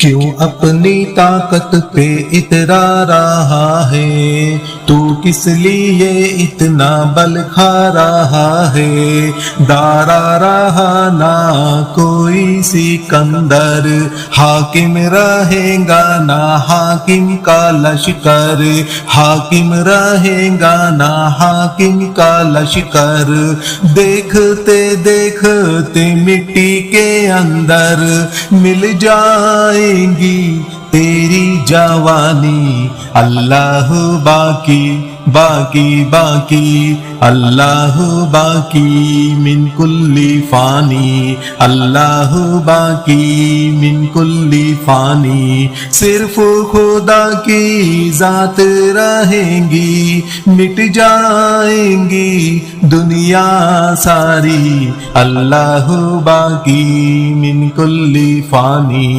کیوں اپنی طاقت پہ اترا رہا ہے؟ تو کس لیے اتنا بل کھا رہا ہے؟ دارا رہا نہ کوئی سکندر، حاکم رہے گا نہ حاکم کا لشکر، حاکم رہے گا نہ حاکم کا لشکر۔ دیکھتے دیکھتے مٹی کے اندر مل جائے گی تیری جوانی، اللہ باقی باقی باقی، اللہ باقی من کل فانی، اللہ باقی من کل فانی۔ صرف خدا کی ذات رہیں گی، مٹ جائیں گی دنیا ساری، اللہ باقی من کل فانی۔